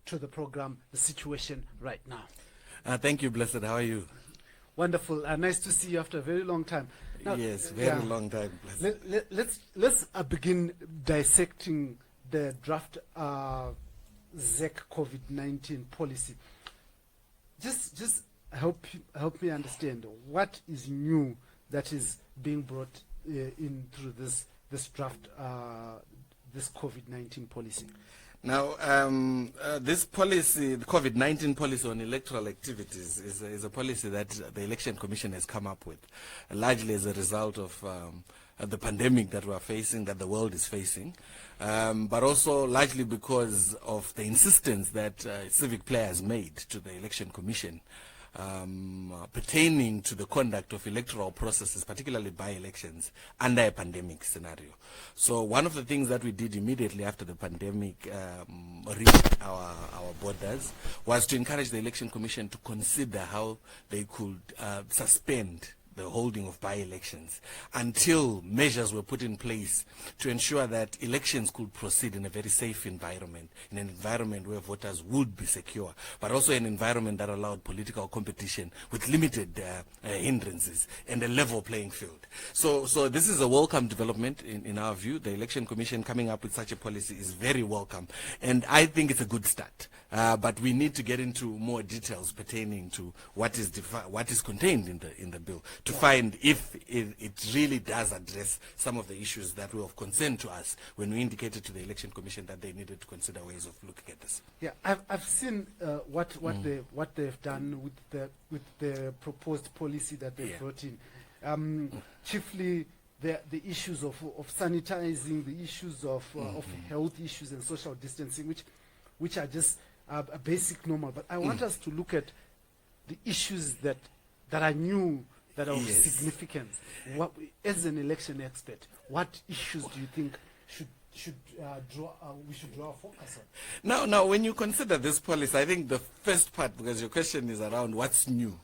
to the program, The Situation Right Now. Thank you, Blessed. How are you? Wonderful. Nice to see you after a very long time. Now, yes, very long time, Blessed. Let's begin dissecting the draft ZEC COVID-19 policy. Just help me understand what is new that is being brought in through this draft, this COVID-19 policy. Now, this policy, the COVID-19 policy on electoral activities, is a policy that the Election Commission has come up with, largely as a result of the pandemic that we're facing, that the world is facing, but also largely because of the insistence that civic players made to the Election Commission pertaining to the conduct of electoral processes, particularly by-elections, under a pandemic scenario. So one of the things that we did immediately after the pandemic reached our borders was to encourage the Election Commission to consider how they could suspend the holding of by-elections until measures were put in place to ensure that elections could proceed in a very safe environment, in an environment where voters would be secure, but also an environment that allowed political competition with limited hindrances and a level playing field. So this is a welcome development in our view. The Election Commission coming up with such a policy is very welcome, and I think it's a good start. But we need to get into more details pertaining to what is contained in the bill, to find if it really does address some of the issues that were of concern to us when we indicated to the Election Commission that they needed to consider ways of looking at this. Yeah, I've seen what they've done with the proposed policy that they brought in. Chiefly the issues of sanitizing, the issues of health issues and social distancing, which are just a basic normal. But I want us to look at the issues that are new, that are of significance. As an election expert, what issues do you think we should draw our focus on? Now, when you consider this policy, I think the first part, because your question is around what's new.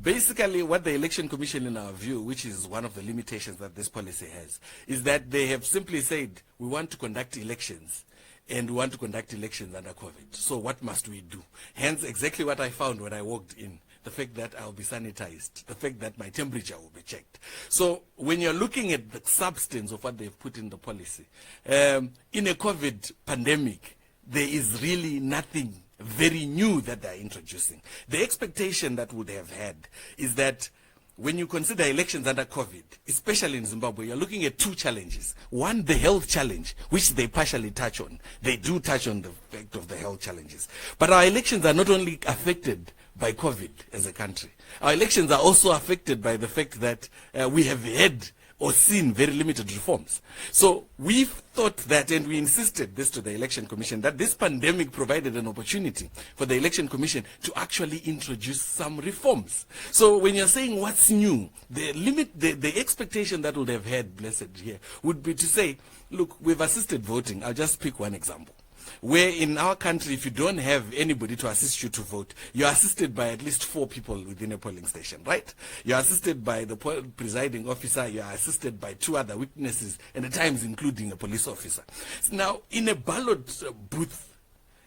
Basically, what the Election Commission, in our view, which is one of the limitations that this policy has, is that they have simply said, we want to conduct elections, and we want to conduct elections under COVID. So what must we do? Hence, exactly what I found when I walked in. The fact that I'll be sanitized, the fact that my temperature will be checked. So when you're looking at the substance of what they've put in the policy, in a COVID pandemic, there is really nothing very new that they're introducing. The expectation that would have had is that when you consider elections under COVID, especially in Zimbabwe, you're looking at two challenges. One, the health challenge, which they partially touch on. They do touch on the fact of the health challenges. But our elections are not only affected by COVID as a country. Our elections are also affected by the fact that we have had or seen very limited reforms. So we've thought that, and we insisted this to the Election Commission, that this pandemic provided an opportunity for the Election Commission to actually introduce some reforms. So when you're saying what's new, the expectation that would have had, Blessed, here would be to say, look, we've assisted voting. I'll just pick one example. Where in our country, if you don't have anybody to assist you to vote, you're assisted by at least 4 people within a polling station, right? You're assisted by the presiding officer, you're assisted by 2 other witnesses, and at times including a police officer. Now, in a ballot booth,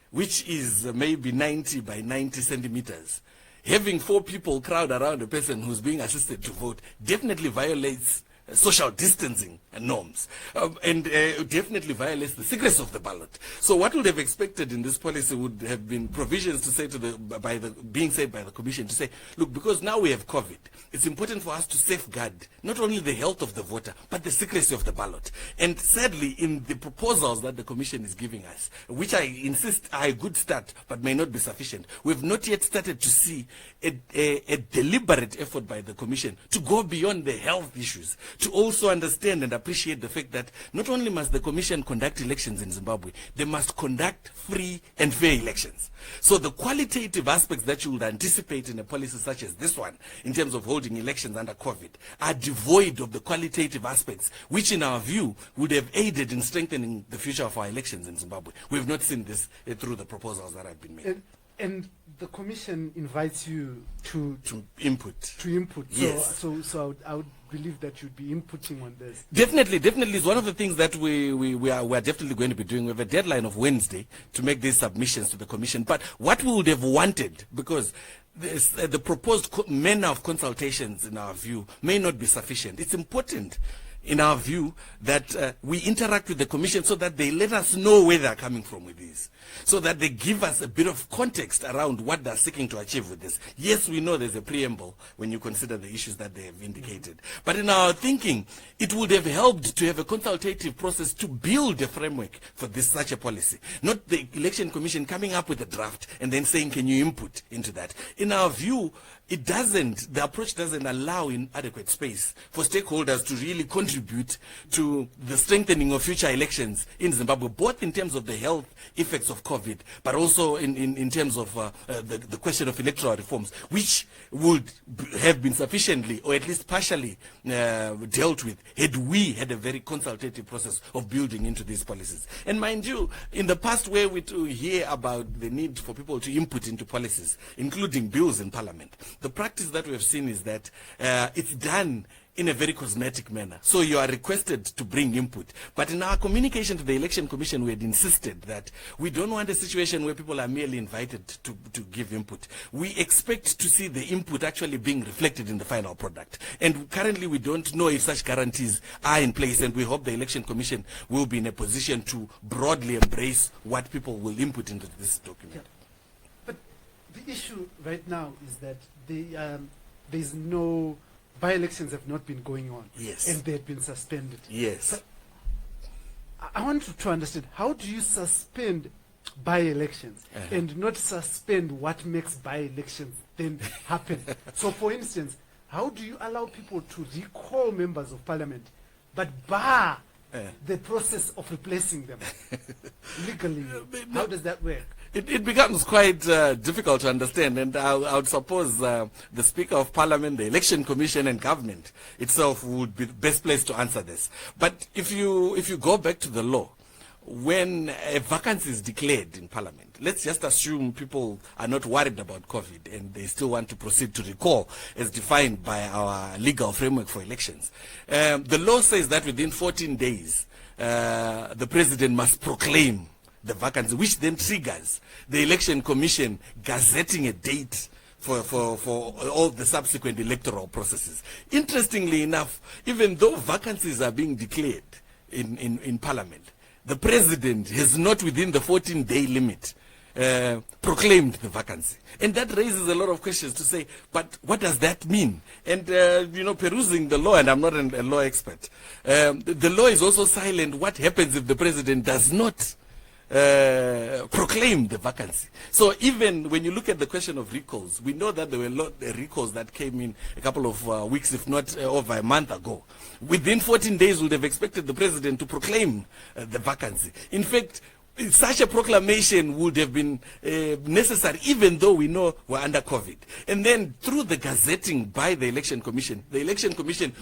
which is maybe 90 by 90 centimeters, having 4 people crowd around a person who's being assisted to vote definitely violates social distancing norms, and definitely violates the secrecy of the ballot. So what would have expected in this policy would have been provisions to say being said by the Commission to say, look, because now we have COVID, it's important for us to safeguard not only the health of the voter, but the secrecy of the ballot. And sadly, in the proposals that the Commission is giving us, which I insist are a good start, but may not be sufficient, we've not yet started to see a deliberate effort by the Commission to go beyond the health issues, to also understand and appreciate the fact that not only must the Commission conduct elections in Zimbabwe, they must conduct free and fair elections. So the qualitative aspects that you would anticipate in a policy such as this one, in terms of holding elections under COVID, are devoid of the qualitative aspects, which in our view would have aided in strengthening the future of our elections in Zimbabwe. We've not seen this through the proposals that have been made. And the commission invites you to input. Yes. So I would believe that you'd be inputting on this. Definitely is one of the things that we are definitely going to be doing. We have a deadline of Wednesday to make these submissions to the commission. But what we would have wanted, because the proposed manner of consultations, in our view, may not be sufficient. It's important, in our view, that we interact with the commission so that they let us know where they're coming from with this, so that they give us a bit of context around what they're seeking to achieve with this. Yes, we know there's a preamble when you consider the issues that they have indicated. But in our thinking, it would have helped to have a consultative process to build a framework for such a policy. Not the Election Commission coming up with a draft and then saying, can you input into that? In our view, the approach doesn't allow in adequate space for stakeholders to really contribute to the strengthening of future elections in Zimbabwe, both in terms of the health effects of COVID, but also in terms of the question of electoral reforms, which would have been sufficiently, or at least partially, dealt with had we had a very consultative process of building into these policies. And mind you, in the past, where we hear about the need for people to input into policies, including bills in Parliament, the practice that we have seen is that it's done in a very cosmetic manner. So you are requested to bring input. But in our communication to the Election Commission, we had insisted that we don't want a situation where people are merely invited to give input. We expect to see the input actually being reflected in the final product. And currently we don't know if such guarantees are in place, and we hope the Election Commission will be in a position to broadly embrace what people will input into this document. Yeah. But the issue right now is that there's no by-elections have not been going on. Yes. And they've been suspended. Yes. So I want to understand, how do you suspend by-elections and not suspend what makes by-elections then happen? So, for instance, how do you allow people to recall members of parliament but bar the process of replacing them legally? How does that work? It becomes quite difficult to understand, and I would suppose the Speaker of Parliament, the Election Commission, and government itself would be the best place to answer this. But if you go back to the law, when a vacancy is declared in Parliament, let's just assume people are not worried about COVID and they still want to proceed to recall as defined by our legal framework for elections. The law says that within 14 days, the President must proclaim the vacancy, which then triggers the Election Commission gazetting a date for all the subsequent electoral processes. Interestingly enough, even though vacancies are being declared in Parliament, the President has not, within the 14-day limit, proclaimed the vacancy. And that raises a lot of questions to say, but what does that mean? And, perusing the law, and I'm not a law expert, the law is also silent. What happens if the President does not proclaim the vacancy? So even when you look at the question of recalls, we know that there were a lot of recalls that came in a couple of weeks, if not over a month ago. Within 14 days, we would have expected the President to proclaim the vacancy. In fact, such a proclamation would have been necessary, even though we know we're under COVID. And then through the gazetting by the Election Commission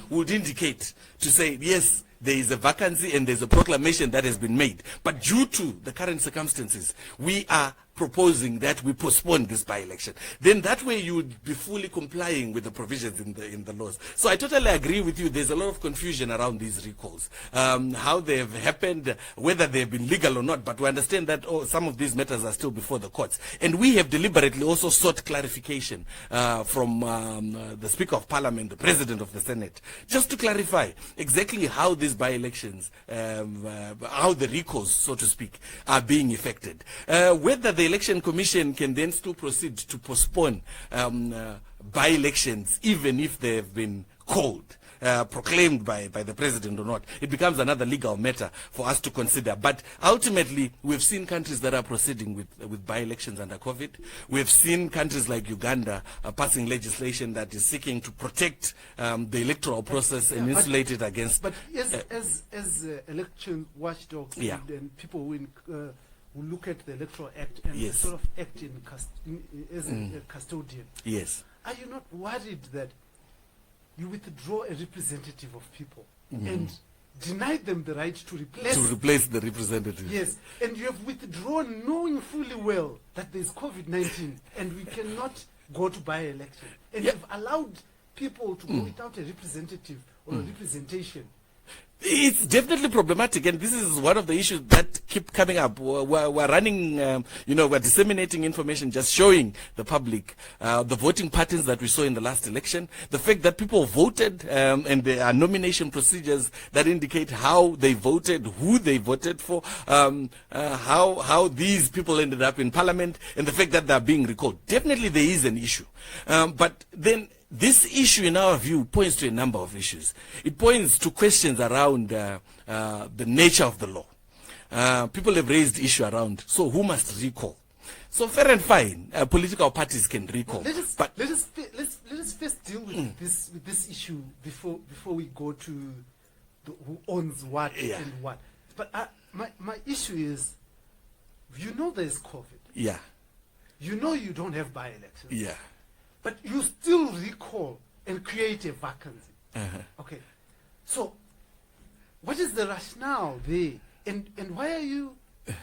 would indicate to say, yes, there is a vacancy and there's a proclamation that has been made. But due to the current circumstances, we are proposing that we postpone this by-election. Then that way you would be fully complying with the provisions in the laws. So I totally agree with you. There's a lot of confusion around these recalls, how they have happened, whether they have been legal or not. But we understand that some of these matters are still before the courts. And we have deliberately also sought clarification from the Speaker of Parliament, the President of the Senate, just to clarify exactly how these by-elections, how the recalls, so to speak, are being effected. Whether the Election Commission can then still proceed to postpone by-elections, even if they have been called, proclaimed by the President or not, it becomes another legal matter for us to consider. But ultimately, we've seen countries that are proceeding with by-elections under COVID. We've seen countries like Uganda passing legislation that is seeking to protect the electoral process and insulate it against... But as election watchdogs and people who look at the Electoral Act and sort of act as a custodian. Yes. Are you not worried that you withdraw a representative of people and denied them the right to replace the representative. Yes, and you have withdrawn knowing fully well that there's COVID-19 and we cannot go to by-election. And you've allowed people to go without a representative or a representation. It's definitely problematic, and this is one of the issues that keep coming up. We're running, we're disseminating information, just showing the public the voting patterns that we saw in the last election, the fact that people voted, and there are nomination procedures that indicate how they voted, who they voted for, how these people ended up in parliament, and the fact that they're being recalled. Definitely there is an issue. But then this issue, in our view, points to a number of issues. It points to questions around the nature of the law. People have raised issue around, so who must recall? So fair and fine, political parties can recall. Let us first deal with this issue before we go to who owns what and what. But my issue is, there's COVID. Yeah. You don't have by-elections. Yeah. But you still recall and create a vacancy. Okay. So, what is the rationale there? And why are you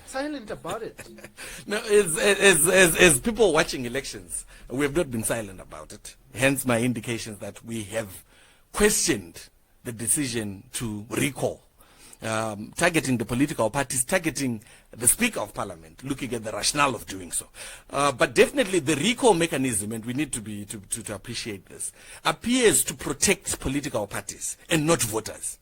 silent about it? No, as people watching elections, we have not been silent about it. Hence my indications that we have questioned the decision to recall. Targeting the political parties, targeting the Speaker of Parliament, looking at the rationale of doing so. But definitely the recall mechanism, and we need to appreciate this, appears to protect political parties and not voters.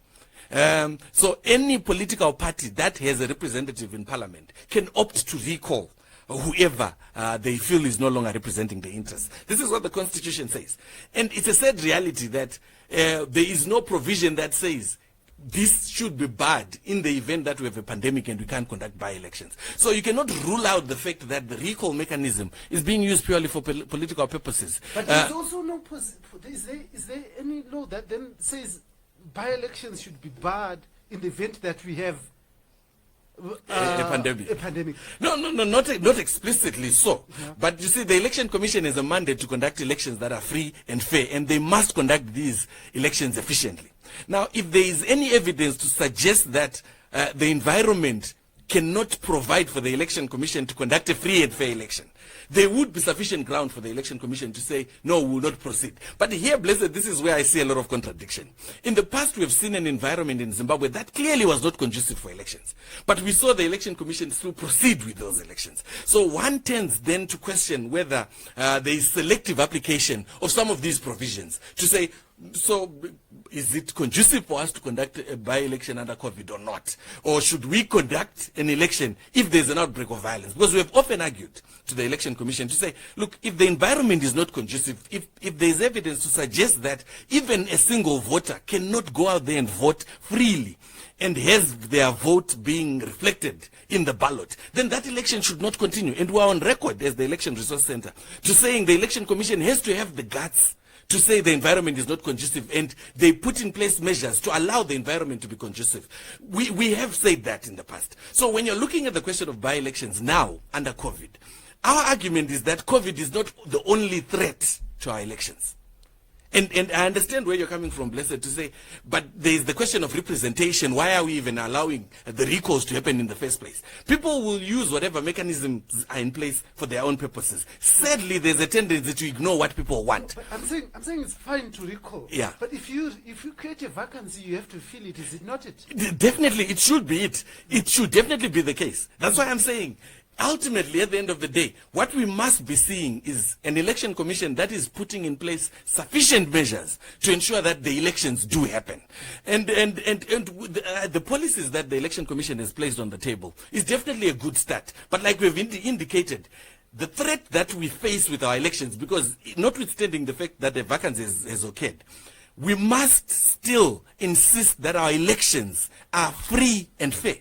So any political party that has a representative in Parliament can opt to recall whoever they feel is no longer representing the interests. This is what the Constitution says. And it's a sad reality that there is no provision that says this should be barred in the event that we have a pandemic and we can't conduct by-elections. So you cannot rule out the fact that the recall mechanism is being used purely for political purposes. But there's also no is there any law that then says by-elections should be barred in the event that we have a pandemic? A pandemic. No, not explicitly so. Yeah. But you see, the Election Commission has a mandate to conduct elections that are free and fair, and they must conduct these elections efficiently. Now, if there is any evidence to suggest that the environment cannot provide for the Election Commission to conduct a free and fair election, there would be sufficient ground for the Election Commission to say, no, we will not proceed. But here, Blessed, this is where I see a lot of contradiction. In the past, we have seen an environment in Zimbabwe that clearly was not conducive for elections. But we saw the Election Commission still proceed with those elections. So one tends then to question whether there is selective application of some of these provisions to say, so is it conducive for us to conduct a by-election under COVID or not? Or should we conduct an election if there's an outbreak of violence? Because we have often argued to the Election Commission to say, look, if the environment is not conducive, if there's evidence to suggest that even a single voter cannot go out there and vote freely and has their vote being reflected in the ballot, then that election should not continue. And we're on record as the Election Resource Center to saying the Election Commission has to have the guts to say the environment is not conducive, and they put in place measures to allow the environment to be conducive. We have said that in the past. So when you're looking at the question of by-elections now under COVID, our argument is that COVID is not the only threat to our elections. And I understand where you're coming from, Blessed, to say, but there's the question of representation. Why are we even allowing the recalls to happen in the first place? People will use whatever mechanisms are in place for their own purposes. Sadly, there's a tendency to ignore what people want. But I'm saying it's fine to recall. Yeah. But if you create a vacancy, you have to fill it. Is it not it? Definitely, it should be it. It should definitely be the case. That's why I'm saying, ultimately, at the end of the day, what we must be seeing is an election commission that is putting in place sufficient measures to ensure that the elections do happen. And the policies that the election commission has placed on the table is definitely a good start. But like we've indicated, the threat that we face with our elections, because notwithstanding the fact that the vacancy has occurred, we must still insist that our elections are free and fair.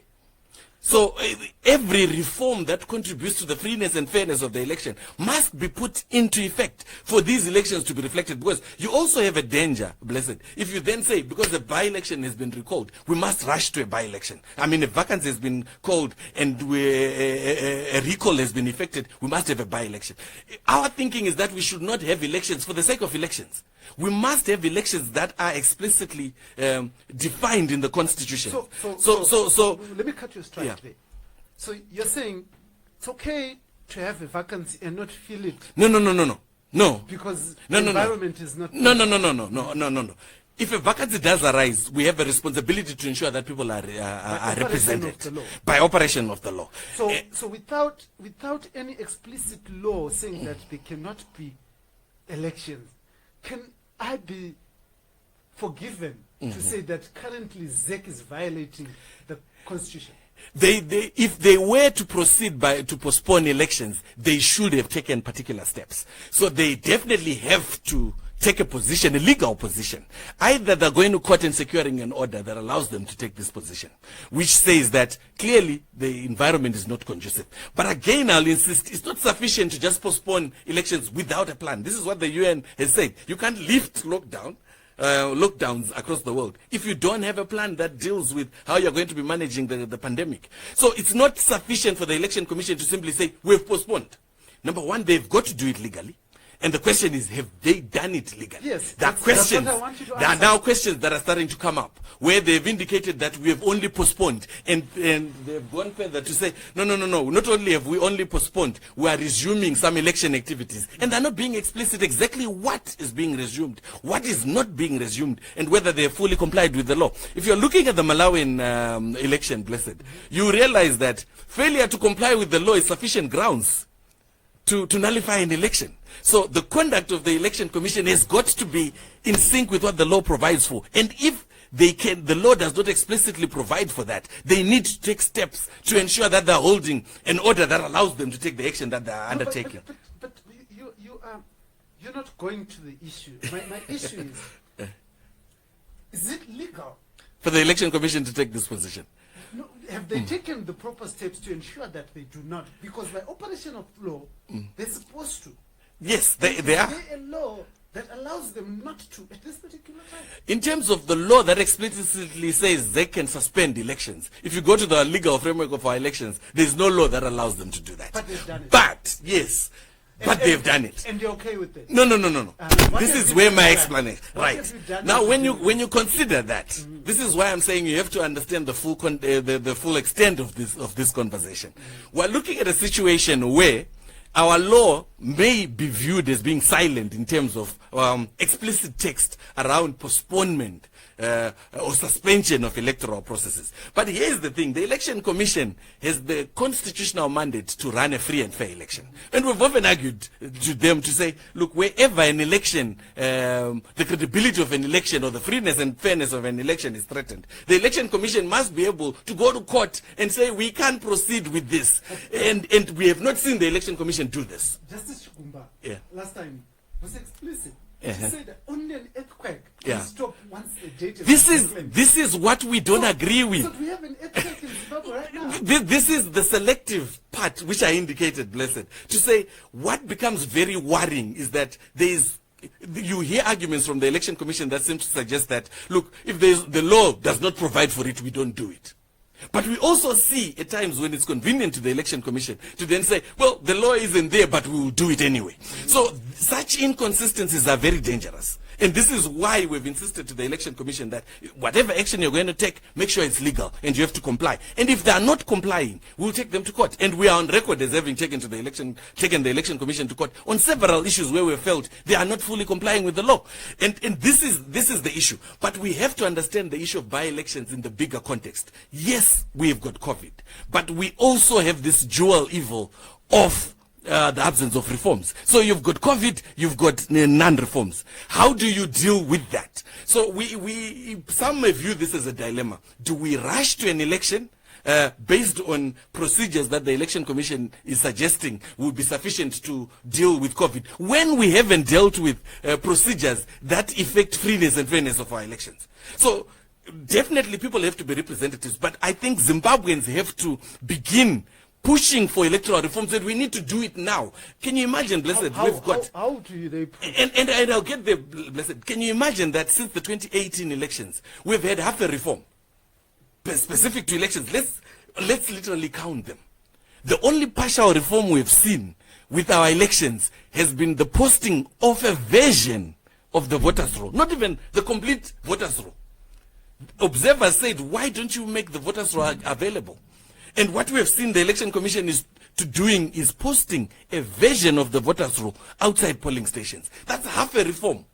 So every reform that contributes to the freeness and fairness of the election must be put into effect for these elections to be reflected. Because you also have a danger, Blessed, if you then say, because the by-election has been recalled, we must rush to a by-election. I mean, a vacancy has been called and a recall has been effected, we must have a by-election. Our thinking is that we should not have elections for the sake of elections. We must have elections that are explicitly defined in the Constitution. So let me cut you straight Yeah. there. So you're saying it's okay to have a vacancy and not fill it No. because No, the no, no. environment is not. No. If a vacancy does arise, we have a responsibility to ensure that people are operation represented of the law. by operation of the law. So without any explicit law saying that there cannot be elections, can I be forgiven to say that currently ZEC is violating the Constitution? If they were to proceed to postpone elections, they should have taken particular steps. So they definitely have to take a position, a legal position. Either they're going to court and securing an order that allows them to take this position, which says that clearly the environment is not conducive. But again, I'll insist, it's not sufficient to just postpone elections without a plan. This is what the UN has said. You can't lift lockdowns across the world if you don't have a plan that deals with how you're going to be managing the pandemic. So it's not sufficient for the Election Commission to simply say, we've postponed. Number one, they've got to do it legally. And the question is, have they done it legally? Yes. There are now questions that are starting to come up where they've indicated that we have only postponed, and they've gone further to say, no. Not only have we only postponed, we are resuming some election activities. And they're not being explicit exactly what is being resumed, what is not being resumed, and whether they have fully complied with the law. If you're looking at the Malawian election, Blessed, you realize that failure to comply with the law is sufficient grounds to nullify an election. So the conduct of the Election Commission has got to be in sync with what the law provides for. And if the law does not explicitly provide for that, they need to take steps to ensure that they're holding an order that allows them to take the action that they're undertaking. But you're not going to the issue. My issue is it legal For the Election Commission to take this position. No, have they taken the proper steps to ensure that they do not? Because by operation of law, they're supposed to. Yes, they are. Is there a law that allows them not to at this particular time? In terms of the law that explicitly says they can suspend elections, if you go to the legal framework of our elections, there's no law that allows them to do that. But they've done it. But, yes. But they've done it. And you're okay with it? No. What This have is you where done my that? explanation. What Right. have you done Now, to when do you consider that, this is why I'm saying you have to understand the full the full extent of this conversation. We're looking at a situation where our law may be viewed as being silent in terms of explicit text around postponement or suspension of electoral processes. But here's the thing. The Election Commission has the constitutional mandate to run a free and fair election. And we've often argued to them to say, look, wherever an election, the credibility of an election or the freeness and fairness of an election is threatened, the Election Commission must be able to go to court and say, we can't proceed with this. And we have not seen the Election Commission do this. Justice Chukumba, Yeah. last time, was explicit. Uh-huh. She said that only an earthquake Yeah. can stop once a date is This proclaimed. is what we don't agree with. So we have an earthquake in Zimbabwe right now. This is the selective part which I indicated, Blessed, to say what becomes very worrying is that you hear arguments from the Election Commission that seem to suggest that, look, if the law does not provide for it, we don't do it. But we also see at times when it's convenient to the Election Commission to then say, well, the law isn't there, but we will do it anyway. So such inconsistencies are very dangerous. And this is why we've insisted to the Election Commission that whatever action you're going to take, make sure it's legal and you have to comply. And if they are not complying, we'll take them to court. And we are on record as having taken the Election Commission to court on several issues where we felt they are not fully complying with the law. And this is the issue. But we have to understand the issue of by-elections in the bigger context. Yes, we've got COVID, but we also have this dual evil of the absence of reforms. So you've got COVID, you've got non-reforms. How do you deal with that? So some may view this as a dilemma. Do we rush to an election based on procedures that the Election Commission is suggesting would be sufficient to deal with COVID, when we haven't dealt with procedures that affect freeness and fairness of our elections? So definitely people have to be representatives, but I think Zimbabweans have to begin pushing for electoral reforms, and we need to do it now. Can you imagine, Blessed, how do they push? And I'll get the Blessed. Can you imagine that since the 2018 elections, we've had half a reform specific to elections? Let's literally count them. The only partial reform we've seen with our elections has been the posting of a version of the voters' roll, not even the complete voters' roll. Observers said, why don't you make the voters' roll available? And what we have seen the Election Commission is posting a version of the voters' roll outside polling stations. That's half a reform.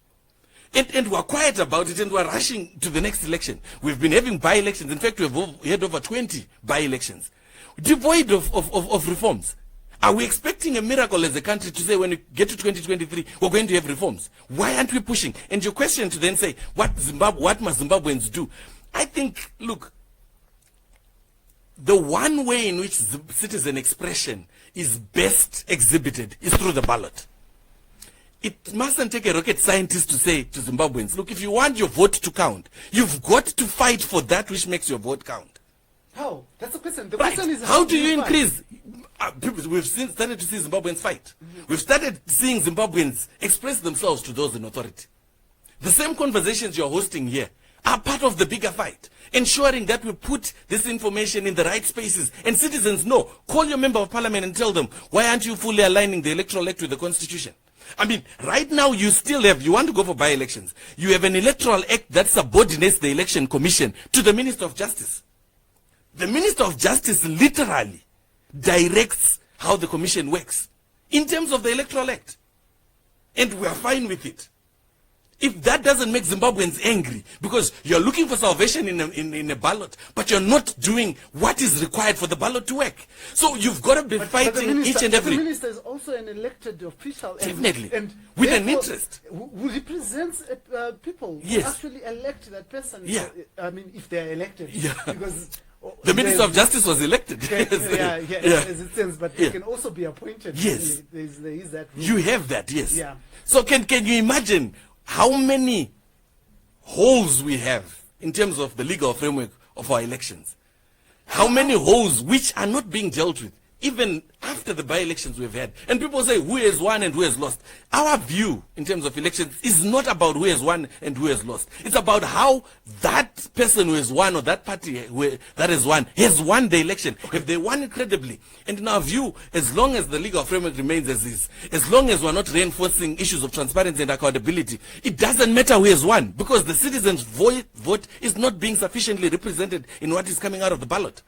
And we're quiet about it, and we're rushing to the next election. We've been having by-elections. In fact, we've had over 20 by-elections, devoid of reforms. Are we expecting a miracle as a country to say when we get to 2023, we're going to have reforms? Why aren't we pushing? And your question to then say, what must Zimbabweans do? I think, look, the one way in which citizen expression is best exhibited is through the ballot. It mustn't take a rocket scientist to say to Zimbabweans, look, if you want your vote to count, you've got to fight for that which makes your vote count. How? That's the question. The right. question is how do you increase? We've started to see Zimbabweans fight. We've started seeing Zimbabweans express themselves to those in authority. The same conversations you're hosting here are part of the bigger fight, ensuring that we put this information in the right spaces and citizens know. Call your member of parliament and tell them, why aren't you fully aligning the Electoral Act with the Constitution? I mean, right now you want to go for by-elections. You have an Electoral Act that subordinates the Election Commission to the Minister of Justice. The Minister of Justice literally directs how the commission works in terms of the Electoral Act. And we are fine with it. If that doesn't make Zimbabweans angry, because you're looking for salvation in a ballot, but you're not doing what is required for the ballot to work. So you've got to be fighting each and every... The minister is also an elected official. Definitely. And with an interest. Who represents people. Yes. Who actually elect that person. Yeah. I mean, if they're elected. Yeah. Because... The Minister of Justice was elected. Yeah, as it stands, but they can also be appointed. Yes. There is that rule. You have that, yes. Yeah. So can you imagine how many holes we have in terms of the legal framework of our elections? How many holes which are not being dealt with, even after the by-elections we've had? And people say, who has won and who has lost? Our view in terms of elections is not about who has won and who has lost. It's about how that person who has won or that party that has won the election. If they won it credibly. And in our view, as long as the legal framework remains as is, as long as we're not reinforcing issues of transparency and accountability, it doesn't matter who has won, because the citizens' vote is not being sufficiently represented in what is coming out of the ballot.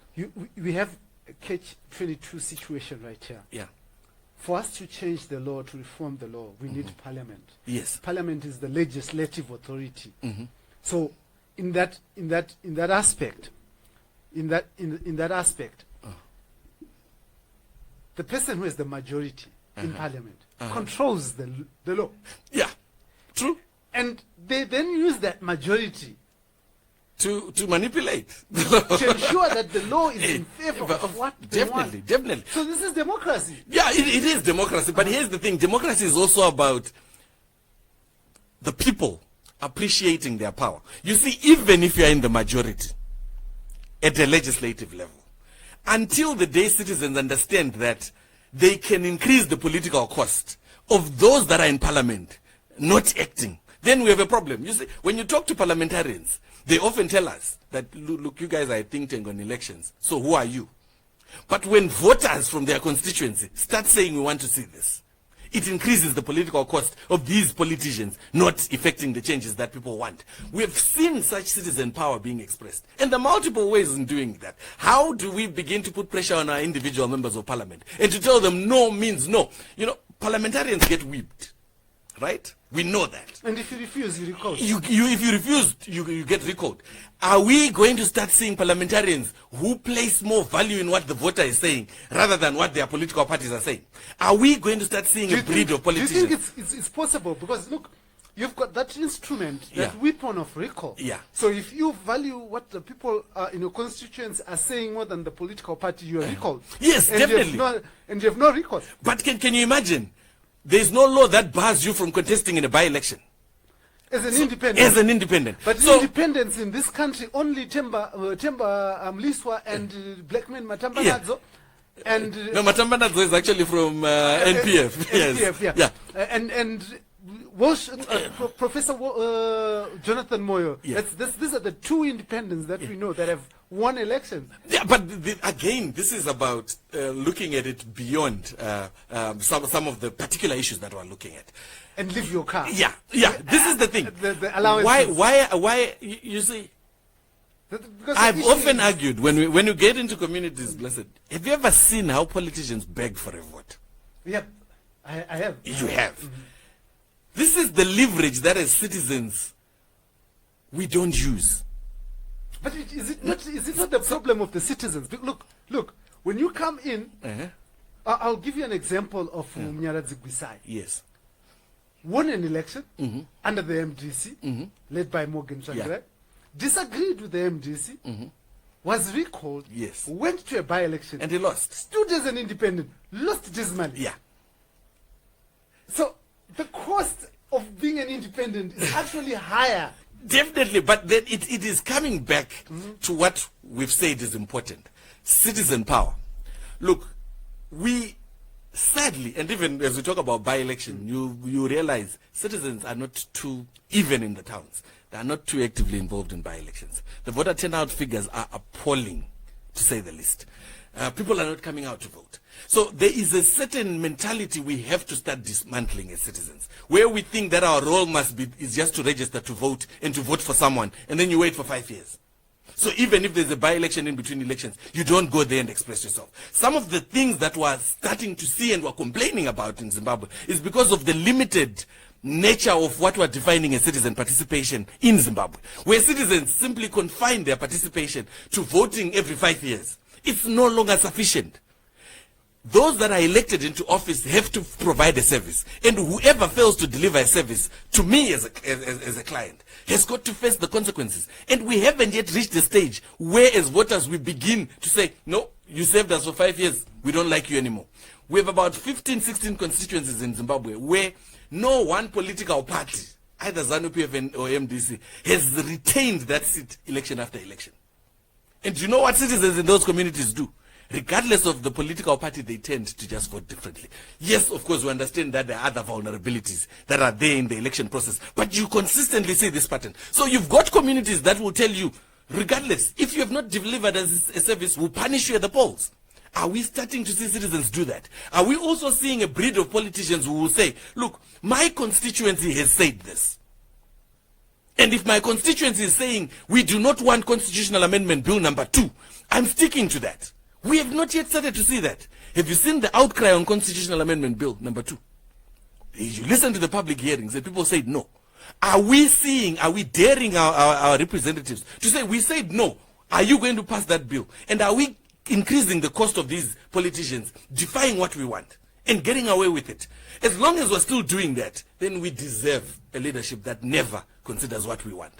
We have catch-22 situation right here. Yeah. For us to change the law, to reform the law, we need parliament. Yes. Parliament is the legislative authority. Mm-hmm. So in that aspect, the person who has the majority in parliament controls the law. Yeah. True. And they then use that majority to manipulate. to ensure that the law is in favor of what they want. Definitely. So this is democracy. Yeah, it is democracy. But here's the thing. Democracy is also about the people appreciating their power. You see, even if you're in the majority at a legislative level, until the day citizens understand that they can increase the political cost of those that are in parliament not acting, then we have a problem. You see, when you talk to parliamentarians, they often tell us that, look, you guys are a think tank on elections, so who are you? But when voters from their constituency start saying we want to see this, it increases the political cost of these politicians not effecting the changes that people want. We have seen such citizen power being expressed, and there are multiple ways in doing that. How do we begin to put pressure on our individual members of parliament and to tell them no means no? You know, parliamentarians get whipped, right? We know that. And if you refuse, you recall. If you refuse, you get recalled. Are we going to start seeing parliamentarians who place more value in what the voter is saying rather than what their political parties are saying? Are we going to start seeing a breed of politicians? Do you think it's possible? Because look, you've got that instrument, that weapon of recall. Yeah. So if you value what the people in your constituents are saying more than the political party, you are recalled. Yes, and definitely. And you have no recourse. But can you imagine? There is no law that bars you from contesting in a by-election. As an independent. As an independent. But independence in this country, only Temba Liswa and Blackman Matambanadzo. And no, Matambanadzo is actually from NPF. Yes. NPF, yeah. And Walsh, Professor Jonathan Moyo. Yes. These are the two independents that we know that have won elections. Yeah, but again, this is about looking at it beyond some of the particular issues that we're looking at. And leave your car. Yeah. This is the thing. The allowances. Why? You see, I've often argued when you get into communities, blessed. Have you ever seen how politicians beg for a vote? Yep, I have. You have. Mm-hmm. This is the leverage that as citizens we don't use. But is it not the problem of the citizens? Look, when you come in, I'll give you an example of Mnyaradzi Gwisai. Yes. Won an election under the MDC, led by Morgan Tsvangirai, disagreed with the MDC, was recalled, went to a by-election, and he lost. Stood as an independent, lost dismally. Yeah. So the cost of being an independent is actually higher. Definitely, but then it is coming back to what we've said is important. Citizen power. Look, we sadly, and even as we talk about by-election, you realize citizens are not too, even in the towns, they are not too actively involved in by-elections. The voter turnout figures are appalling, to say the least. People are not coming out to vote. So there is a certain mentality we have to start dismantling as citizens, where we think that our role is just to register to vote and to vote for someone, and then you wait for 5 years. So even if there's a by-election in between elections, you don't go there and express yourself. Some of the things that we're starting to see and we're complaining about in Zimbabwe is because of the limited nature of what we're defining as citizen participation in Zimbabwe, where citizens simply confine their participation to voting every 5 years. It's no longer sufficient. Those that are elected into office have to provide a service, and whoever fails to deliver a service to me as a client has got to face the consequences. And we haven't yet reached the stage where as voters we begin to say, no, you served us for 5 years, we don't like you anymore. We have about 15, 16 constituencies in Zimbabwe where no one political party, either ZANU-PF or MDC, has retained that seat election after election. And you know what citizens in those communities do? Regardless of the political party, they tend to just vote differently. Yes, of course, we understand that there are other vulnerabilities that are there in the election process, but you consistently see this pattern. So you've got communities that will tell you, regardless, if you have not delivered a service, we'll punish you at the polls. Are we starting to see citizens do that? Are we also seeing a breed of politicians who will say, look, my constituency has said this. And if my constituency is saying we do not want constitutional amendment bill number 2, I'm sticking to that. We have not yet started to see that. Have you seen the outcry on constitutional amendment bill number 2? You listen to the public hearings and people said no. Are we daring our representatives to say, we said no, are you going to pass that bill? And are we increasing the cost of these politicians defying what we want and getting away with it? As long as we're still doing that, then we deserve a leadership that never considers what we want.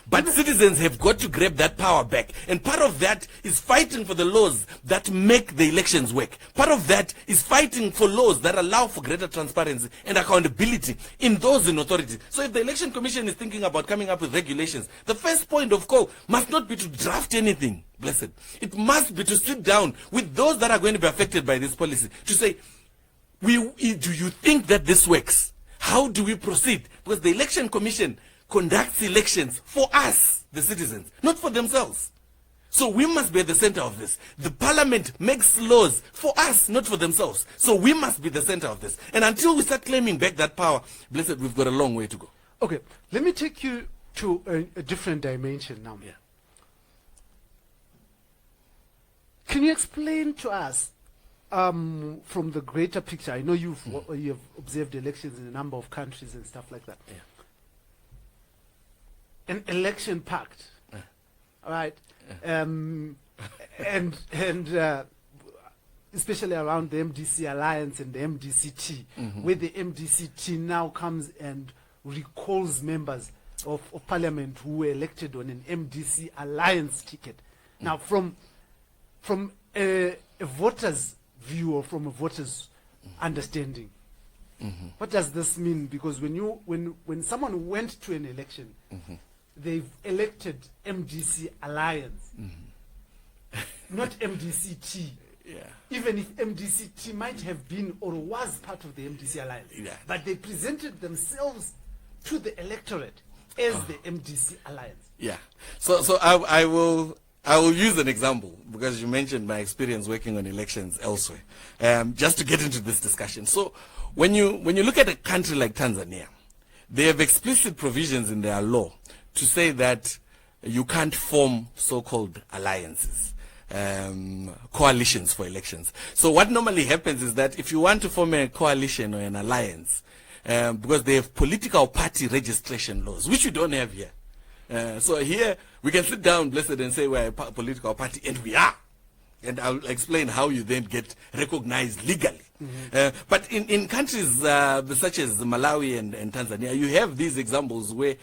But citizens have got to grab that power back. And part of that is fighting for the laws that make the elections work. Part of that is fighting for laws that allow for greater transparency and accountability in those in authority. So if the Election Commission is thinking about coming up with regulations, the first point of call must not be to draft anything, blessed. It must be to sit down with those that are going to be affected by this policy to say, do you think that this works? How do we proceed? Because the Election Commission conducts elections for us, the citizens, not for themselves. So we must be at the center of this. The parliament makes laws for us, not for themselves. So we must be the center of this. And until we start claiming back that power, blessed, we've got a long way to go. Okay, let me take you to a different dimension now. Yeah. Can you explain to us from the greater picture? I know you've observed elections in a number of countries and stuff like that. Yeah. An election pact, all right, and especially around the MDC alliance and the MDCT, where the MDCT now comes and recalls members of parliament who were elected on an MDC alliance ticket. Now, from a voter's view or from a voter's understanding, What does this mean? Because when someone went to an election, they've elected MDC Alliance, not MDCT. Yeah. Even if MDCT might have been or was part of the MDC Alliance, but they presented themselves to the electorate as the MDC Alliance. Yeah. So I will use an example because you mentioned my experience working on elections elsewhere. Just to get into this discussion. So when you look at a country like Tanzania, they have explicit provisions in their law to say that you can't form so-called alliances, coalitions for elections. So what normally happens is that if you want to form a coalition or an alliance, because they have political party registration laws, which we don't have here. So here we can sit down, blessed, and say we're a political party, and we are. And I'll explain how you then get recognized legally. But in countries such as Malawi and Tanzania, you have these examples where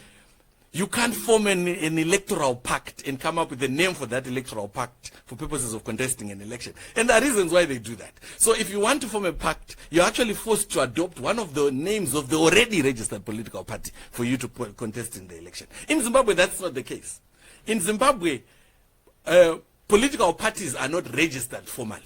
you can't form an electoral pact and come up with a name for that electoral pact for purposes of contesting an election. And there are reasons why they do that. So if you want to form a pact, you're actually forced to adopt one of the names of the already registered political party for you to contest in the election. In Zimbabwe, that's not the case. In Zimbabwe, political parties are not registered formally.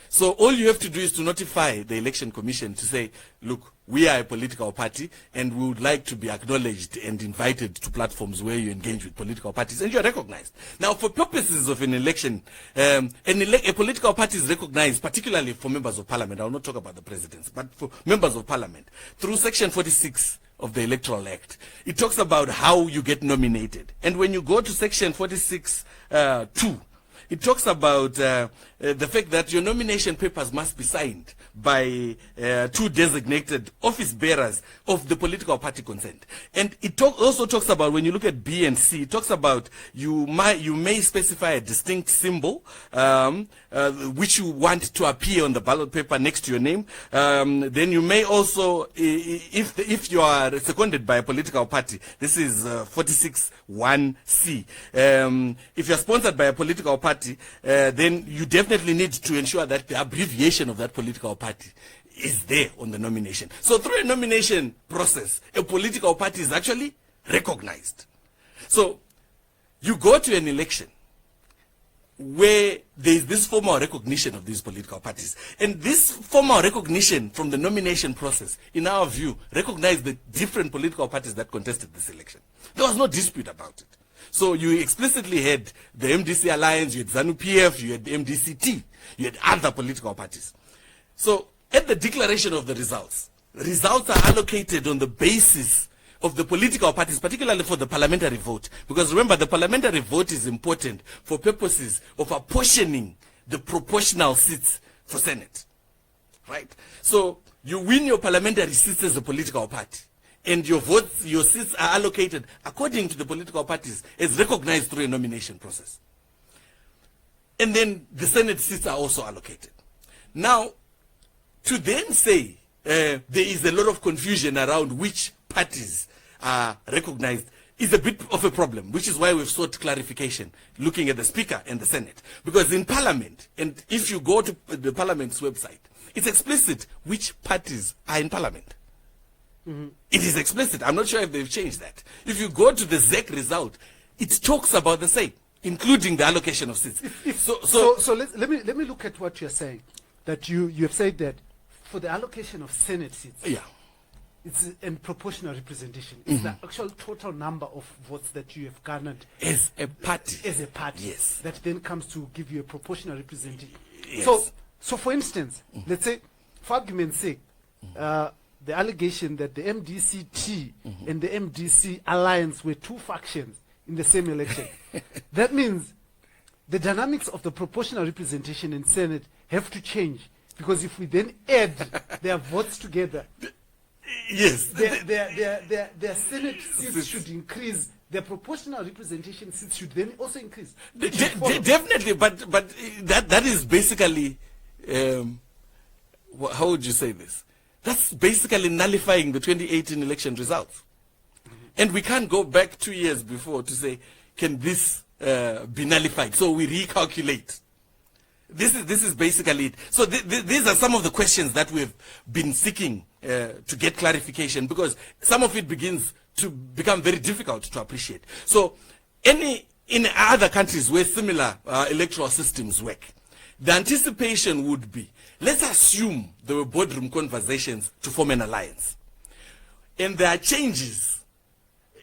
So all you have to do is to notify the election commission to say, look, we are a political party and we would like to be acknowledged and invited to platforms where you engage with political parties, and you are recognized. Now, for purposes of an election, a political party is recognized particularly for members of parliament. I will not talk about the presidents, but for members of parliament through Section 46 of the Electoral Act. It talks about how you get nominated. And when you go to Section 46(2), it talks about the fact that your nomination papers must be signed by two designated office bearers of the political party concerned. And it also talks about, when you look at B and C, it talks about you may specify a distinct symbol which you want to appear on the ballot paper next to your name. Then you may also, if you are seconded by a political party, this is 46(1)(c). If you are sponsored by a political party, then you definitely need to ensure that the abbreviation of that political party is there on the nomination. So through a nomination process, a political party is actually recognized. So you go to an election where there is this formal recognition of these political parties. And this formal recognition from the nomination process, in our view, recognized the different political parties that contested this election. There was no dispute about it. So you explicitly had the MDC Alliance, you had ZANU-PF, you had the MDCT, you had other political parties. So at the declaration of the results are allocated on the basis of the political parties, particularly for the parliamentary vote. Because remember, the parliamentary vote is important for purposes of apportioning the proportional seats for Senate. Right? So you win your parliamentary seats as a political party, and your votes, your seats are allocated according to the political parties as recognized through a nomination process. And then the Senate seats are also allocated. Now, to then say there is a lot of confusion around which parties are recognized is a bit of a problem, which is why we've sought clarification looking at the Speaker and the Senate. Because in Parliament, and if you go to the Parliament's website, it's explicit which parties are in Parliament. It is explicit. I'm not sure if they've changed that. If you go to the ZEC result, it talks about the same, including the allocation of seats. So let me look at what you're saying. That you have said that for the allocation of Senate seats, it's in proportional representation. It's the actual total number of votes that you have garnered as a party. Yes. That then comes to give you a proportional representation. Yes. So for instance, let's say, for argument's sake, the allegation that the MDCT and the MDC Alliance were two factions in the same election. That means the dynamics of the proportional representation in Senate have to change, because if we then add their votes together, yes, their Senate seats should increase. Their proportional representation seats should then also increase. Definitely, but that is basically, how would you say this? That's basically nullifying the 2018 election results. And we can't go back 2 years before to say, can this be nullified? So we recalculate. This is basically it. So these are some of the questions that we've been seeking to get clarification, because some of it begins to become very difficult to appreciate. So in other countries where similar electoral systems work, the anticipation would be, let's assume there were boardroom conversations to form an alliance, and there are changes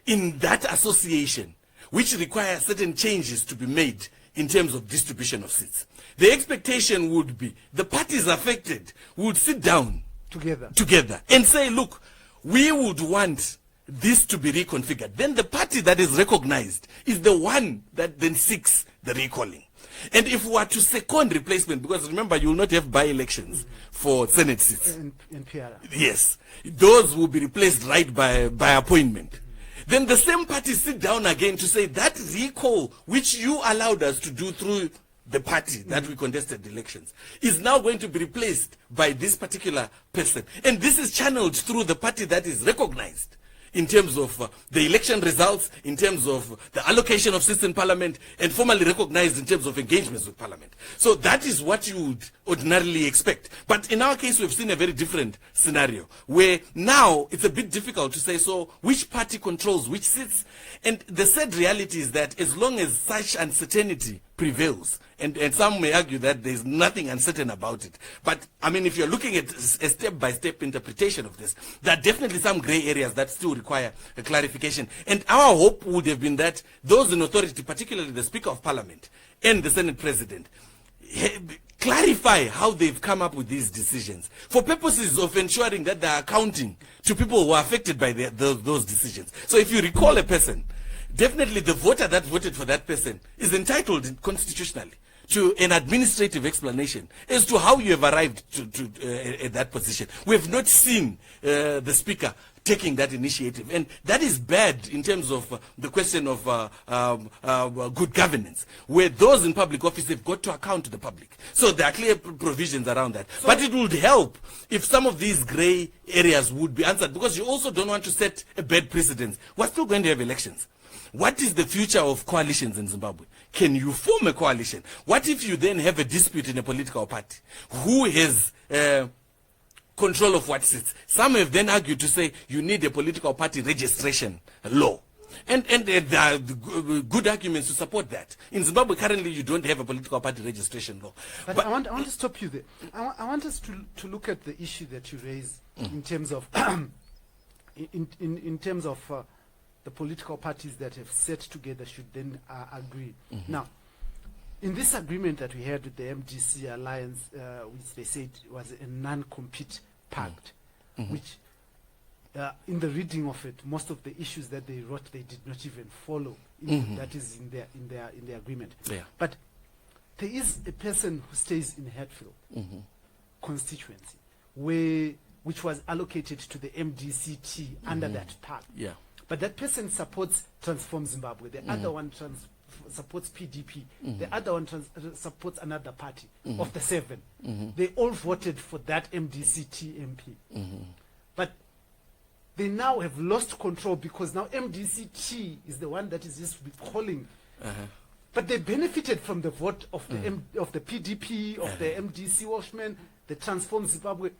in that association which require certain changes to be made in terms of distribution of seats. The expectation would be the parties affected would sit down together and say, look, we would want this to be reconfigured. Then the party that is recognized is the one that then seeks the recalling. And if we are to second replacement, because remember, you will not have by-elections for Senate seats. In PR. Yes. Those will be replaced right by appointment. Then the same party sit down again to say that recall which you allowed us to do through the party that we contested the elections is now going to be replaced by this particular person. And this is channeled through the party that is recognized in terms of the election results, in terms of the allocation of seats in parliament, and formally recognized in terms of engagements with parliament. So that is what you would ordinarily expect. But in our case, we've seen a very different scenario, where now it's a bit difficult to say, so which party controls which seats? And the sad reality is that as long as such uncertainty prevails, and some may argue that there's nothing uncertain about it. But, I mean, if you're looking at a step-by-step interpretation of this, there are definitely some gray areas that still require a clarification. And our hope would have been that those in authority, particularly the Speaker of Parliament and the Senate President, clarify how they've come up with these decisions for purposes of ensuring that they're accounting to people who are affected by those decisions. So if you recall a person, definitely the voter that voted for that person is entitled constitutionally to an administrative explanation as to how you have arrived at that position. We have not seen the Speaker taking that initiative, and that is bad in terms of the question of good governance, where those in public office have got to account to the public. So there are clear provisions around that. So, but it would help if some of these gray areas would be answered, because you also don't want to set a bad precedent. We're still going to have elections. What is the future of coalitions in Zimbabwe? Can you form a coalition? What if you then have a dispute in a political party? Who has control of what seats? Some have then argued to say you need a political party registration law. And there are good arguments to support that. In Zimbabwe, currently, you don't have a political party registration law. But I want to stop you there. I want us to look at the issue that you raise in terms of in terms of the political parties that have sat together should then agree. Now, in this agreement that we had with the MDC alliance, which they said was a non-compete pact, which in the reading of it, most of the issues that they wrote, they did not even follow. That is in their agreement. Yeah. But there is a person who stays in Hatfield constituency, which was allocated to the MDCT under that pact. Yeah. But that person supports Transform Zimbabwe. The other one supports PDP. The other one supports another party of the 7. They all voted for that MDCT MP. But they now have lost control, because now MDCT is the one that is just recalling. But they benefited from the vote of the of the PDP, of the MDC Washmen, the Transform Zimbabwe.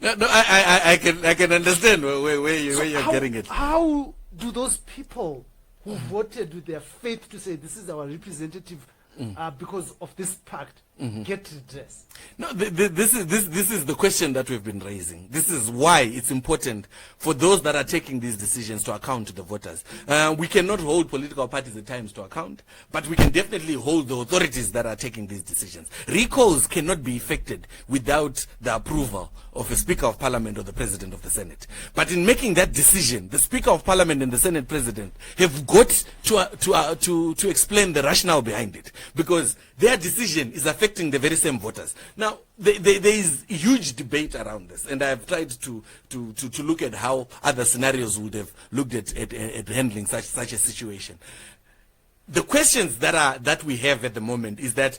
No, I can understand where you're getting it. How do those people who voted with their faith to say this is our representative because of this pact get redress? No, this is the question that we've been raising. This is why it's important for those that are taking these decisions to account to the voters. We cannot hold political parties at times to account, but we can definitely hold the authorities that are taking these decisions. Recalls cannot be effected without the approval of a Speaker of Parliament or the President of the Senate. But in making that decision, the Speaker of Parliament and the Senate President have got to explain the rationale behind it, because their decision is affecting the very same voters. Now, there is huge debate around this, and I have tried to look at how other scenarios would have looked at handling such a situation. The questions that we have at the moment is that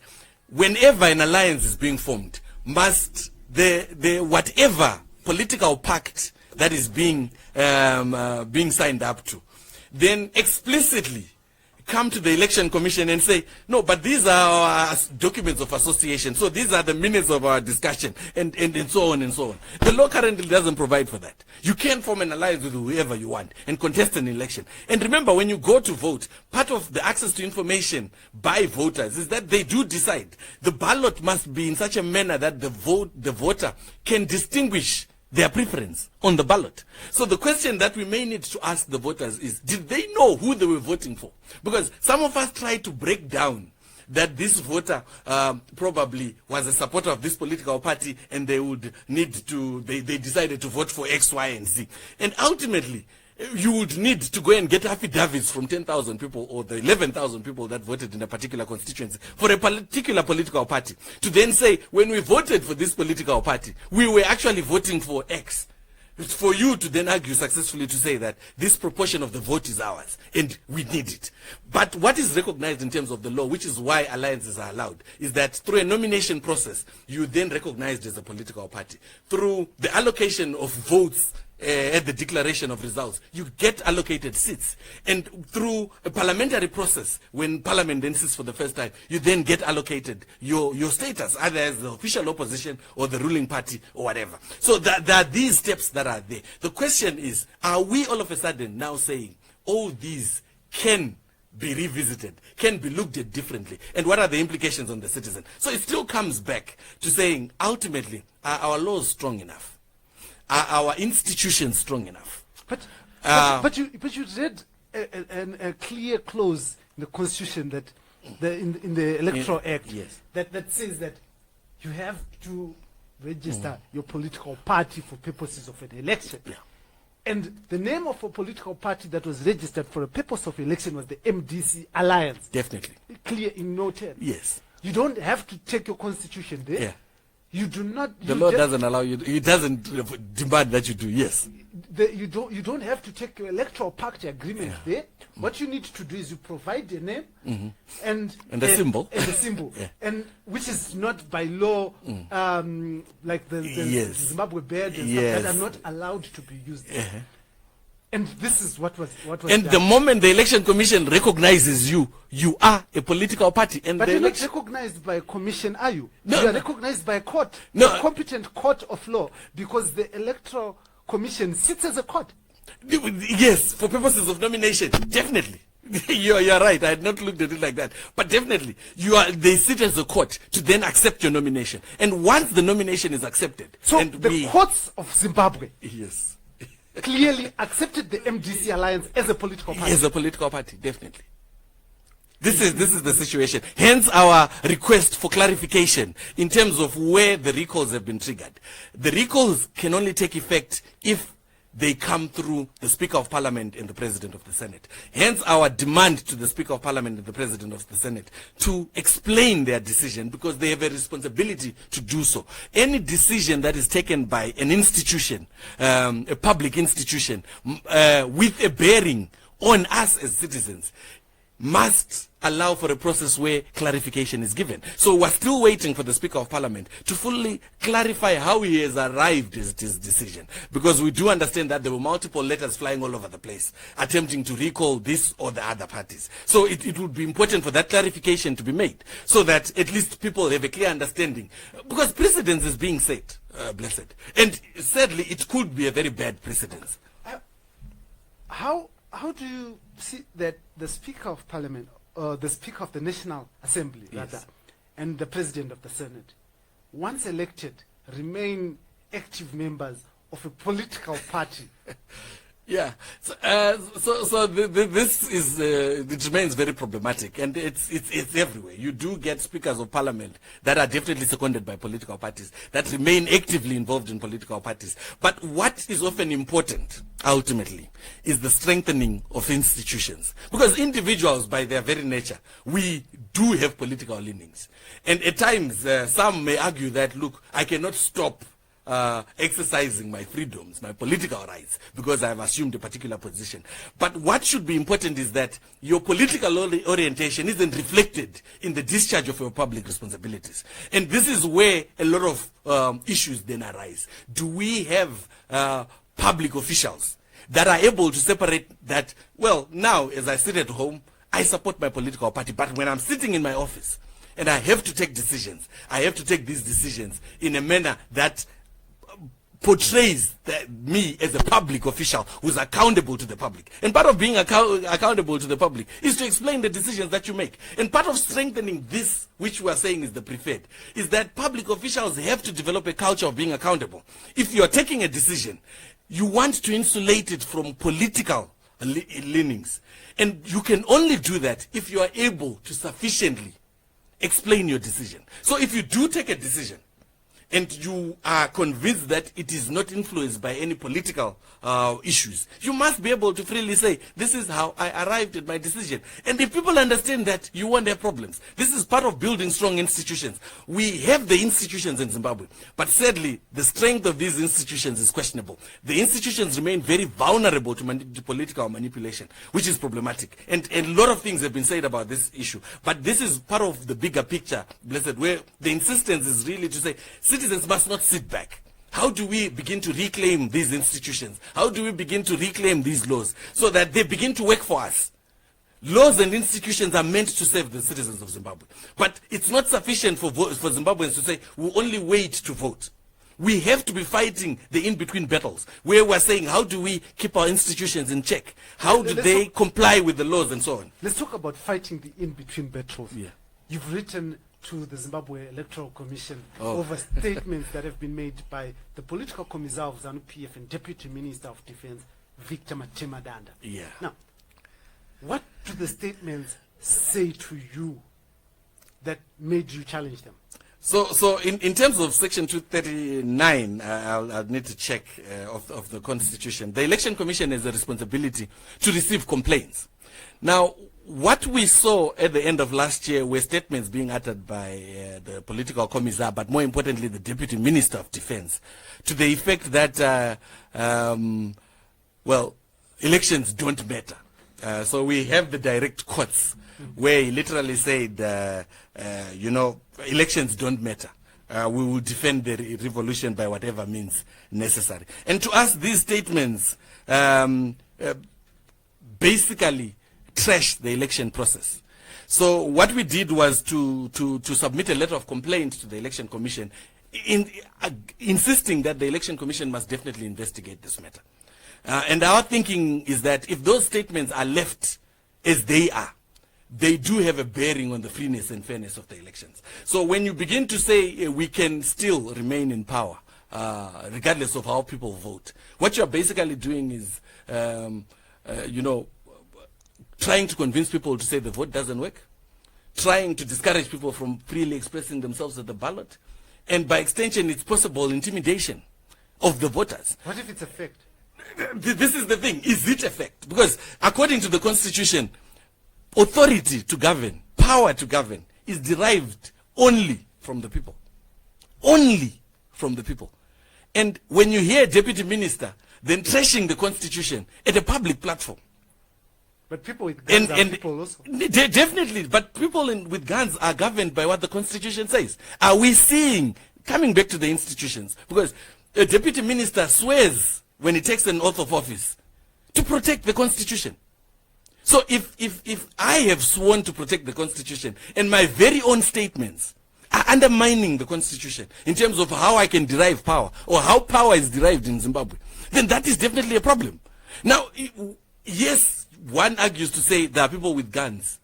whenever an alliance is being formed, must the whatever political pact that is being signed up to, then explicitly come to the Election Commission and say, no, but these are our documents of association, so these are the minutes of our discussion, and so on and so on. The law currently doesn't provide for that. You can form an alliance with whoever you want and contest an election. And remember, when you go to vote, part of the access to information by voters is that they do decide. The ballot must be in such a manner that the voter can distinguish their preference on the ballot. So the question that we may need to ask the voters is, did they know who they were voting for? Because some of us try to break down that this voter probably was a supporter of this political party, and they would need to, they decided to vote for X, Y, and Z. And ultimately, you would need to go and get affidavits from 10,000 people or the 11,000 people that voted in a particular constituency for a particular political party to then say, when we voted for this political party, we were actually voting for X. It's for you to then argue successfully to say that this proportion of the vote is ours and we need it. But what is recognized in terms of the law, which is why alliances are allowed, is that through a nomination process, you then recognized as a political party. Through the allocation of votes at the declaration of results, you get allocated seats. And through a parliamentary process, when parliament then sits for the first time, you then get allocated your status, either as the official opposition or the ruling party or whatever. So there are these steps that are there. The question is, are we all of a sudden now saying, oh, these can be revisited, can be looked at differently, and what are the implications on the citizen? So it still comes back to saying, ultimately, are our laws strong enough? Are our institutions strong enough? But you read a clear clause in the Constitution that in the Electoral Act, yes, that says that you have to register your political party for purposes of an election. Yeah. And the name of a political party that was registered for a purpose of election was the MDC Alliance. Definitely. Clear in no term. Yes. You don't have to take your constitution there. Yeah. You do not. The law doesn't allow you. It doesn't demand that you do. Yes. You don't have to take your electoral party agreement there. What you need to do is you provide a name and a symbol. And a symbol, and which is not by law, like the Zimbabwe bird and stuff that are not allowed to be used. And this is what was and done. The moment the Election Commission recognizes you, you are a political party. And but you're not recognized by a commission, are you? No, you are recognized by a court, no, a competent court of law, because the Electoral Commission sits as a court. Yes, for purposes of nomination, definitely. You're right. I had not looked at it like that, but definitely, they sit as a court to then accept your nomination. And once the nomination is accepted, so the courts of Zimbabwe, yes, clearly accepted the MDC Alliance as a political party. As a political party, definitely. This is the situation. Hence our request for clarification in terms of where the recalls have been triggered. The recalls can only take effect if they come through the Speaker of Parliament and the President of the Senate. Hence our demand to the Speaker of Parliament and the President of the Senate to explain their decision, because they have a responsibility to do so. Any decision that is taken by an institution, a public institution, with a bearing on us as citizens, must allow for a process where clarification is given. So we're still waiting for the Speaker of Parliament to fully clarify how he has arrived at his decision, because we do understand that there were multiple letters flying all over the place attempting to recall this or the other parties. So it would be important for that clarification to be made, so that at least people have a clear understanding, because precedence is being set, blessed, and sadly it could be a very bad precedence. How do you see that the Speaker of Parliament, or the Speaker of the National Assembly, rather, and the President of the Senate, once elected, remain active members of a political party? Yeah, this is it remains very problematic, and it's everywhere. You do get speakers of parliament that are definitely seconded by political parties, that remain actively involved in political parties. But what is often important, ultimately, is the strengthening of institutions, because individuals, by their very nature, we do have political leanings, and at times some may argue that, look, I cannot stop exercising my freedoms, my political rights, because I have assumed a particular position. But what should be important is that your political orientation isn't reflected in the discharge of your public responsibilities. And this is where a lot of issues then arise. Do we have public officials that are able to separate that, well, now as I sit at home, I support my political party, but when I'm sitting in my office and I have to take decisions, I have to take these decisions in a manner that portrays me as a public official who's accountable to the public. And part of being accountable to the public is to explain the decisions that you make. And part of strengthening this, which we are saying is the preferred, is that public officials have to develop a culture of being accountable. If you are taking a decision, you want to insulate it from political leanings. And you can only do that if you are able to sufficiently explain your decision. So if you do take a decision, and you are convinced that it is not influenced by any political issues, you must be able to freely say, this is how I arrived at my decision. And if people understand that, you won't have problems. This is part of building strong institutions. We have the institutions in Zimbabwe, but sadly, the strength of these institutions is questionable. The institutions remain very vulnerable to political manipulation, which is problematic. And a lot of things have been said about this issue. But this is part of the bigger picture, Blessed, where the insistence is really to say, citizens must not sit back. How do we begin to reclaim these institutions? How do we begin to reclaim these laws so that they begin to work for us? Laws and institutions are meant to serve the citizens of Zimbabwe. But it's not sufficient for Zimbabweans to say, we'll only wait to vote. We have to be fighting the in-between battles, where we're saying, how do we keep our institutions in check? How do they comply with the laws and so on? Let's talk about fighting the in-between battles. Yeah. You've written to the Zimbabwe Electoral Commission over statements that have been made by the political commissar of ZANU-PF and Deputy Minister of Defense, Victor Tawanda. Yeah. Now, what do the statements say to you that made you challenge them? So in terms of Section 239, I'll need to check of the Constitution. The Election Commission has a responsibility to receive complaints. Now, what we saw at the end of last year were statements being uttered by the political commissar, but more importantly, the Deputy Minister of Defense, to the effect that, well, elections don't matter. So we have the direct quotes where he literally said, you know, elections don't matter. We will defend the revolution by whatever means necessary. And to us, these statements basically trash the election process. So what we did was to submit a letter of complaint to the Election Commission, insisting that the Election Commission must definitely investigate this matter. And our thinking is that if those statements are left as they are, they do have a bearing on the freeness and fairness of the elections. So when you begin to say we can still remain in power, regardless of how people vote, what you're basically doing is, you know, trying to convince people to say the vote doesn't work, trying to discourage people from freely expressing themselves at the ballot, and by extension, it's possible intimidation of the voters. What if it's a fact? This is the thing. Is it a fact? Because according to the Constitution, authority to govern, power to govern, is derived only from the people. Only from the people. And when you hear a deputy minister then trashing the Constitution at a public platform, but people with guns are people also. Definitely, but people with guns are governed by what the Constitution says. Are we seeing, coming back to the institutions, because a deputy minister swears when he takes an oath of office to protect the Constitution. So if I have sworn to protect the Constitution and my very own statements are undermining the Constitution in terms of how I can derive power or how power is derived in Zimbabwe, then that is definitely a problem. Now, yes, one argues to say there are people with guns.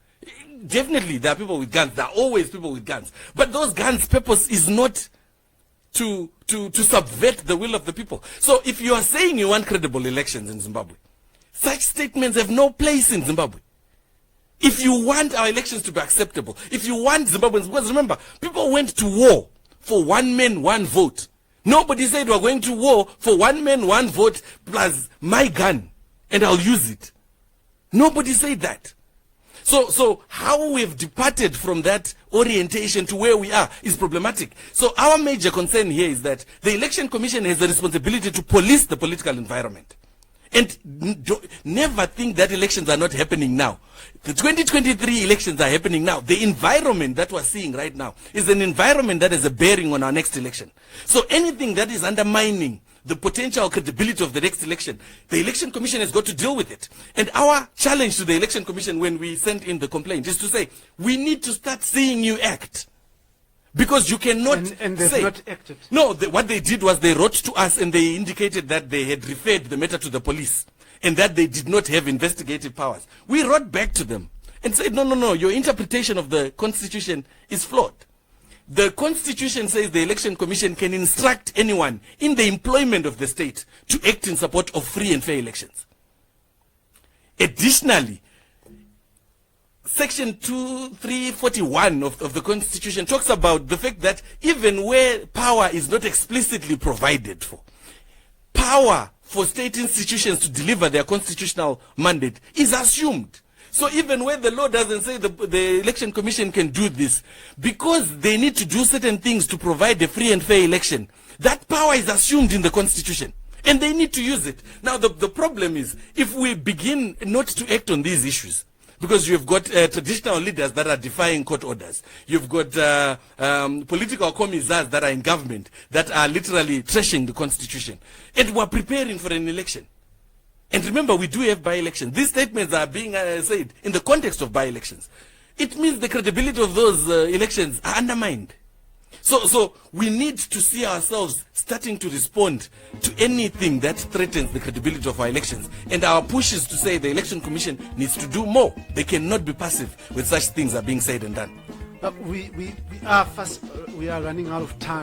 Definitely there are people with guns. There are always people with guns. But those guns' purpose is not to subvert the will of the people. So if you are saying you want credible elections in Zimbabwe, such statements have no place in Zimbabwe. If you want our elections to be acceptable, if you want Zimbabweans, because remember, people went to war for one man, one vote. Nobody said we're going to war for one man, one vote plus my gun and I'll use it. Nobody said that. So how we've departed from that orientation to where we are is problematic. So our major concern here is that the Election Commission has a responsibility to police the political environment. And never think that elections are not happening now. The 2023 elections are happening now. The environment that we're seeing right now is an environment that has a bearing on our next election. So anything that is undermining the potential credibility of the next election, the Election Commission has got to deal with it. And our challenge to the Election Commission when we sent in the complaint is to say, we need to start seeing you act. Because you cannot and they've say, not acted. No, what they did was they wrote to us and they indicated that they had referred the matter to the police and that they did not have investigative powers. We wrote back to them and said, no, your interpretation of the Constitution is flawed. The Constitution says the Election Commission can instruct anyone in the employment of the state to act in support of free and fair elections. Additionally, Section 2341 of the Constitution talks about the fact that even where power is not explicitly provided for, power for state institutions to deliver their constitutional mandate is assumed. So even where the law doesn't say the Election Commission can do this, because they need to do certain things to provide a free and fair election, that power is assumed in the Constitution. And they need to use it. Now the problem is, if we begin not to act on these issues, because you've got traditional leaders that are defying court orders. You've got political commissars that are in government that are literally trashing the Constitution. And we're preparing for an election. And remember, we do have by-elections. These statements are being said in the context of by-elections. It means the credibility of those elections are undermined. So we need to see ourselves starting to respond to anything that threatens the credibility of our elections. And our push is to say the Election Commission needs to do more. They cannot be passive when such things are being said and done. We are running out of time.